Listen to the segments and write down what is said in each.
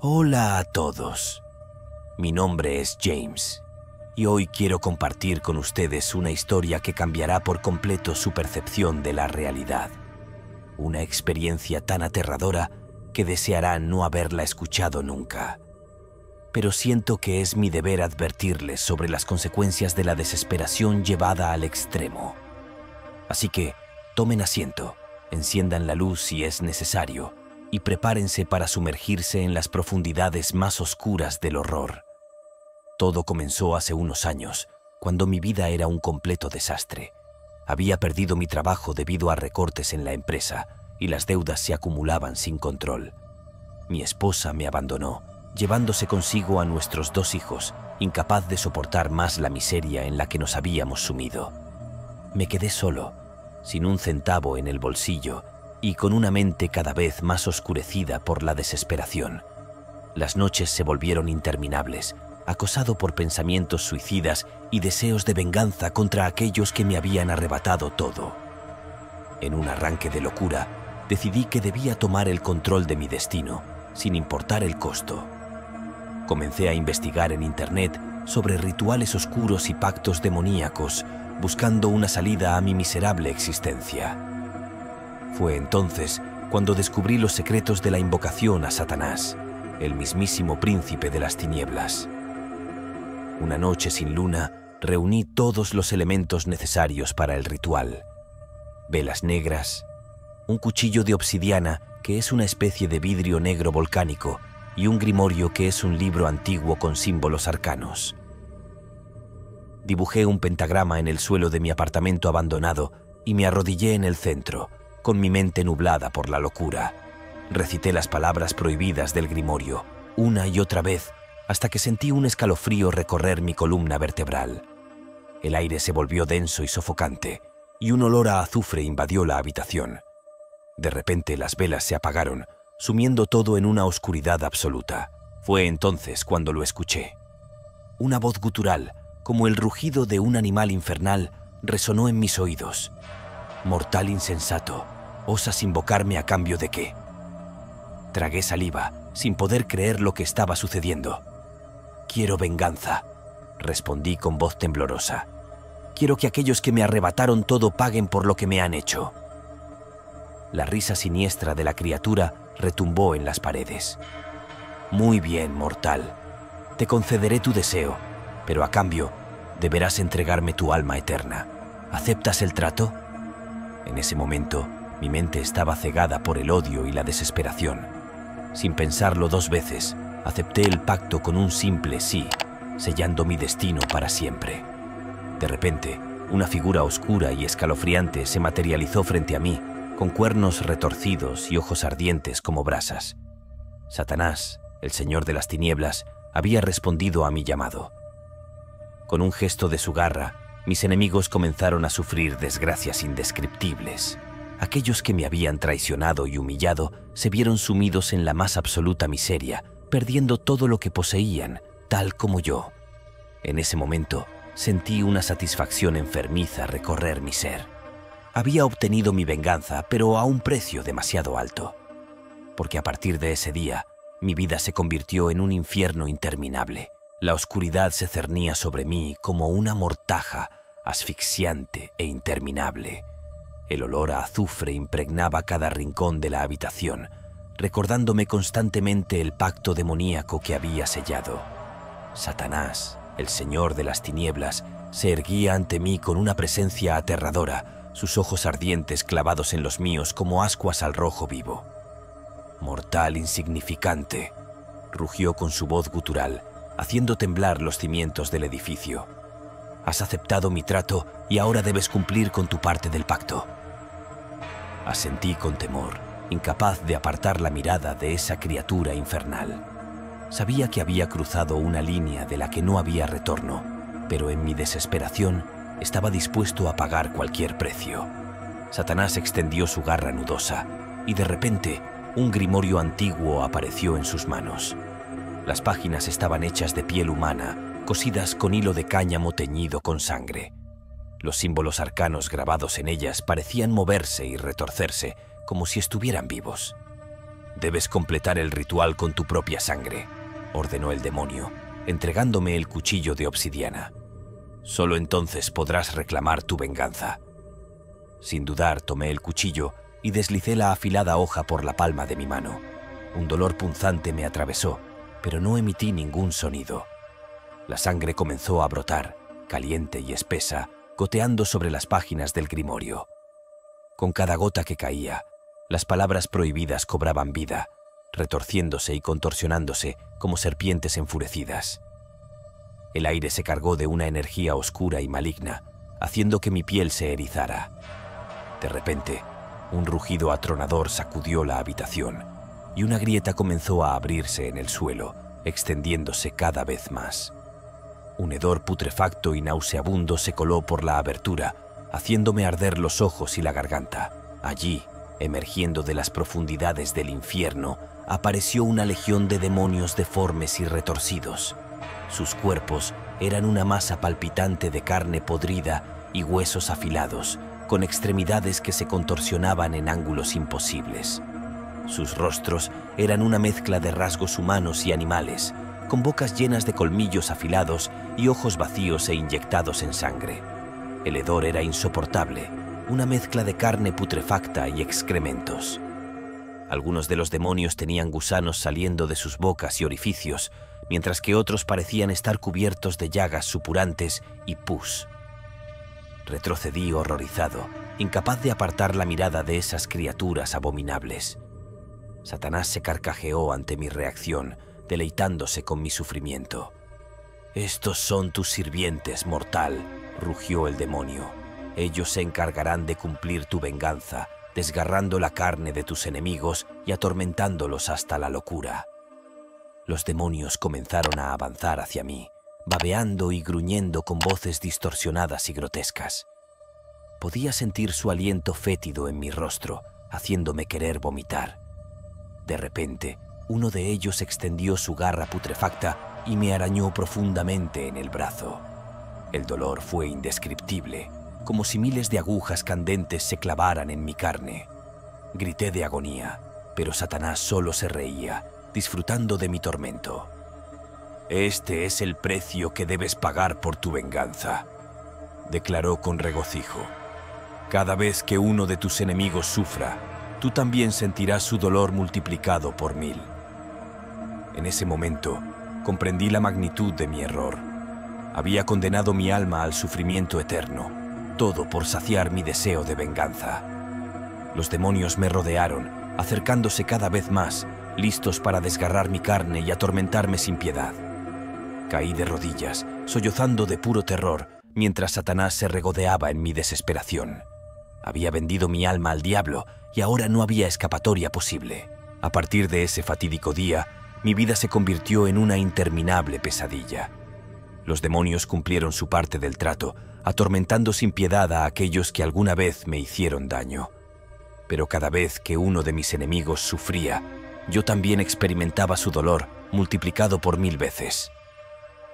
Hola a todos. Mi nombre es James y hoy quiero compartir con ustedes una historia que cambiará por completo su percepción de la realidad. Una experiencia tan aterradora que desearán no haberla escuchado nunca. Pero siento que es mi deber advertirles sobre las consecuencias de la desesperación llevada al extremo. Así que tomen asiento, enciendan la luz si es necesario y prepárense para sumergirse en las profundidades más oscuras del horror. Todo comenzó hace unos años, cuando mi vida era un completo desastre. Había perdido mi trabajo debido a recortes en la empresa y las deudas se acumulaban sin control. Mi esposa me abandonó, llevándose consigo a nuestros 2 hijos, incapaz de soportar más la miseria en la que nos habíamos sumido. Me quedé solo, sin un centavo en el bolsillo y con una mente cada vez más oscurecida por la desesperación. Las noches se volvieron interminables, acosado por pensamientos suicidas y deseos de venganza contra aquellos que me habían arrebatado todo. En un arranque de locura, decidí que debía tomar el control de mi destino, sin importar el costo. Comencé a investigar en Internet sobre rituales oscuros y pactos demoníacos, buscando una salida a mi miserable existencia. Fue entonces cuando descubrí los secretos de la invocación a Satanás, el mismísimo príncipe de las tinieblas. Una noche sin luna, reuní todos los elementos necesarios para el ritual. Velas negras, un cuchillo de obsidiana, que es una especie de vidrio negro volcánico, y un grimorio, que es un libro antiguo con símbolos arcanos. Dibujé un pentagrama en el suelo de mi apartamento abandonado y me arrodillé en el centro, con mi mente nublada por la locura. Recité las palabras prohibidas del grimorio, una y otra vez, hasta que sentí un escalofrío recorrer mi columna vertebral. El aire se volvió denso y sofocante, y un olor a azufre invadió la habitación. De repente las velas se apagaron, sumiendo todo en una oscuridad absoluta. Fue entonces cuando lo escuché. Una voz gutural, como el rugido de un animal infernal, resonó en mis oídos. «Mortal insensato, ¿osas invocarme a cambio de qué?» Tragué saliva, sin poder creer lo que estaba sucediendo. «Quiero venganza», respondí con voz temblorosa. «Quiero que aquellos que me arrebataron todo paguen por lo que me han hecho». La risa siniestra de la criatura retumbó en las paredes. «Muy bien, mortal. Te concederé tu deseo, pero a cambio deberás entregarme tu alma eterna. ¿Aceptas el trato?» En ese momento, mi mente estaba cegada por el odio y la desesperación. Sin pensarlo 2 veces, acepté el pacto con un simple sí, sellando mi destino para siempre. De repente, una figura oscura y escalofriante se materializó frente a mí, con cuernos retorcidos y ojos ardientes como brasas. Satanás, el señor de las tinieblas, había respondido a mi llamado. Con un gesto de su garra, mis enemigos comenzaron a sufrir desgracias indescriptibles. Aquellos que me habían traicionado y humillado se vieron sumidos en la más absoluta miseria, perdiendo todo lo que poseían, tal como yo. En ese momento, sentí una satisfacción enfermiza recorrer mi ser. Había obtenido mi venganza, pero a un precio demasiado alto. Porque a partir de ese día, mi vida se convirtió en un infierno interminable. La oscuridad se cernía sobre mí como una mortaja asfixiante e interminable. El olor a azufre impregnaba cada rincón de la habitación, recordándome constantemente el pacto demoníaco que había sellado. Satanás, el señor de las tinieblas, se erguía ante mí con una presencia aterradora, sus ojos ardientes clavados en los míos como ascuas al rojo vivo. «Mortal insignificante», rugió con su voz gutural, haciendo temblar los cimientos del edificio. «Has aceptado mi trato y ahora debes cumplir con tu parte del pacto». Asentí con temor, incapaz de apartar la mirada de esa criatura infernal. Sabía que había cruzado una línea de la que no había retorno, pero en mi desesperación estaba dispuesto a pagar cualquier precio. Satanás extendió su garra nudosa y de repente un grimorio antiguo apareció en sus manos. Las páginas estaban hechas de piel humana, cosidas con hilo de cáñamo teñido con sangre. Los símbolos arcanos grabados en ellas parecían moverse y retorcerse, como si estuvieran vivos. Debes completar el ritual con tu propia sangre, ordenó el demonio, entregándome el cuchillo de obsidiana. Solo entonces podrás reclamar tu venganza. Sin dudar, tomé el cuchillo y deslicé la afilada hoja por la palma de mi mano. Un dolor punzante me atravesó, pero no emití ningún sonido. La sangre comenzó a brotar, caliente y espesa, goteando sobre las páginas del grimorio. Con cada gota que caía, las palabras prohibidas cobraban vida, retorciéndose y contorsionándose como serpientes enfurecidas. El aire se cargó de una energía oscura y maligna, haciendo que mi piel se erizara. De repente, un rugido atronador sacudió la habitación y una grieta comenzó a abrirse en el suelo, extendiéndose cada vez más. Un hedor putrefacto y nauseabundo se coló por la abertura, haciéndome arder los ojos y la garganta. Allí, emergiendo de las profundidades del infierno, apareció una legión de demonios deformes y retorcidos. Sus cuerpos eran una masa palpitante de carne podrida y huesos afilados, con extremidades que se contorsionaban en ángulos imposibles. Sus rostros eran una mezcla de rasgos humanos y animales, con bocas llenas de colmillos afilados y ojos vacíos e inyectados en sangre. El hedor era insoportable, una mezcla de carne putrefacta y excrementos. Algunos de los demonios tenían gusanos saliendo de sus bocas y orificios, mientras que otros parecían estar cubiertos de llagas supurantes y pus. Retrocedí horrorizado, incapaz de apartar la mirada de esas criaturas abominables. Satanás se carcajeó ante mi reacción, deleitándose con mi sufrimiento. «Estos son tus sirvientes, mortal», rugió el demonio. «Ellos se encargarán de cumplir tu venganza, desgarrando la carne de tus enemigos y atormentándolos hasta la locura». Los demonios comenzaron a avanzar hacia mí, babeando y gruñendo con voces distorsionadas y grotescas. Podía sentir su aliento fétido en mi rostro, haciéndome querer vomitar. De repente, uno de ellos extendió su garra putrefacta y me arañó profundamente en el brazo. El dolor fue indescriptible, como si miles de agujas candentes se clavaran en mi carne. Grité de agonía, pero Satanás solo se reía, disfrutando de mi tormento. «Este es el precio que debes pagar por tu venganza», declaró con regocijo. «Cada vez que uno de tus enemigos sufra, tú también sentirás su dolor multiplicado por 1000». En ese momento, comprendí la magnitud de mi error. Había condenado mi alma al sufrimiento eterno, todo por saciar mi deseo de venganza. Los demonios me rodearon, acercándose cada vez más, listos para desgarrar mi carne y atormentarme sin piedad. Caí de rodillas, sollozando de puro terror, mientras Satanás se regodeaba en mi desesperación. Había vendido mi alma al diablo y ahora no había escapatoria posible. A partir de ese fatídico día, mi vida se convirtió en una interminable pesadilla. Los demonios cumplieron su parte del trato, atormentando sin piedad a aquellos que alguna vez me hicieron daño. Pero cada vez que uno de mis enemigos sufría, yo también experimentaba su dolor, multiplicado por 1000 veces.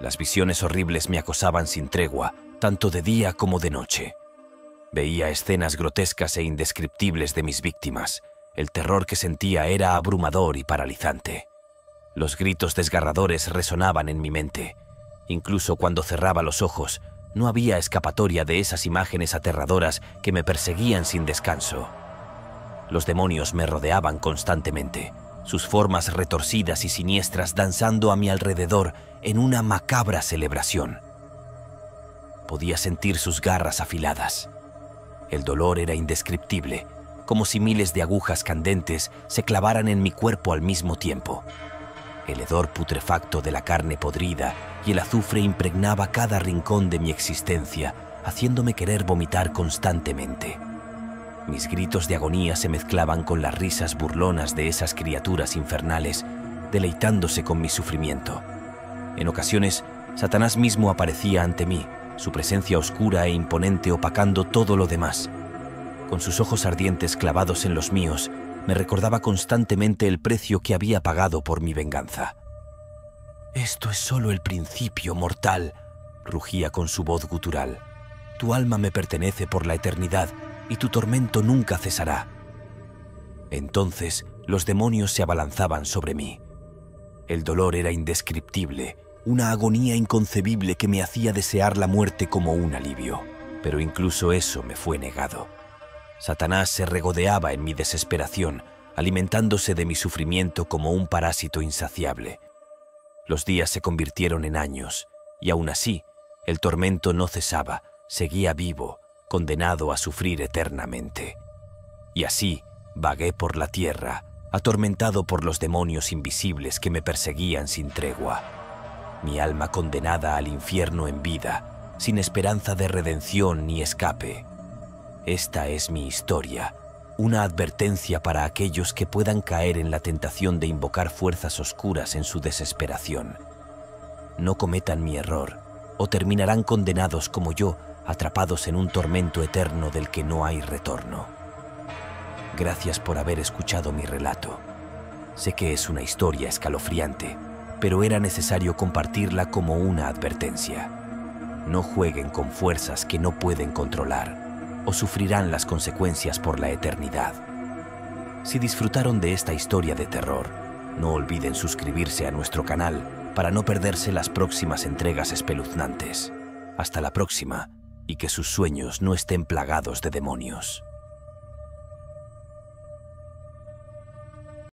Las visiones horribles me acosaban sin tregua, tanto de día como de noche. Veía escenas grotescas e indescriptibles de mis víctimas. El terror que sentía era abrumador y paralizante. Los gritos desgarradores resonaban en mi mente. Incluso cuando cerraba los ojos, no había escapatoria de esas imágenes aterradoras que me perseguían sin descanso. Los demonios me rodeaban constantemente, sus formas retorcidas y siniestras danzando a mi alrededor en una macabra celebración. Podía sentir sus garras afiladas. El dolor era indescriptible, como si miles de agujas candentes se clavaran en mi cuerpo al mismo tiempo. El hedor putrefacto de la carne podrida y el azufre impregnaba cada rincón de mi existencia, haciéndome querer vomitar constantemente. Mis gritos de agonía se mezclaban con las risas burlonas de esas criaturas infernales, deleitándose con mi sufrimiento. En ocasiones, Satanás mismo aparecía ante mí, su presencia oscura e imponente opacando todo lo demás. Con sus ojos ardientes clavados en los míos, me recordaba constantemente el precio que había pagado por mi venganza. «Esto es solo el principio, mortal», rugía con su voz gutural. «Tu alma me pertenece por la eternidad y tu tormento nunca cesará». Entonces los demonios se abalanzaban sobre mí. El dolor era indescriptible, una agonía inconcebible que me hacía desear la muerte como un alivio. Pero incluso eso me fue negado. Satanás se regodeaba en mi desesperación, alimentándose de mi sufrimiento como un parásito insaciable. Los días se convirtieron en años, y aún así, el tormento no cesaba, seguía vivo, condenado a sufrir eternamente. Y así, vagué por la tierra, atormentado por los demonios invisibles que me perseguían sin tregua. Mi alma condenada al infierno en vida, sin esperanza de redención ni escape. Esta es mi historia, una advertencia para aquellos que puedan caer en la tentación de invocar fuerzas oscuras en su desesperación. No cometan mi error, o terminarán condenados como yo, atrapados en un tormento eterno del que no hay retorno. Gracias por haber escuchado mi relato. Sé que es una historia escalofriante, pero era necesario compartirla como una advertencia. No jueguen con fuerzas que no pueden controlar, o sufrirán las consecuencias por la eternidad. Si disfrutaron de esta historia de terror, no olviden suscribirse a nuestro canal para no perderse las próximas entregas espeluznantes. Hasta la próxima, y que sus sueños no estén plagados de demonios.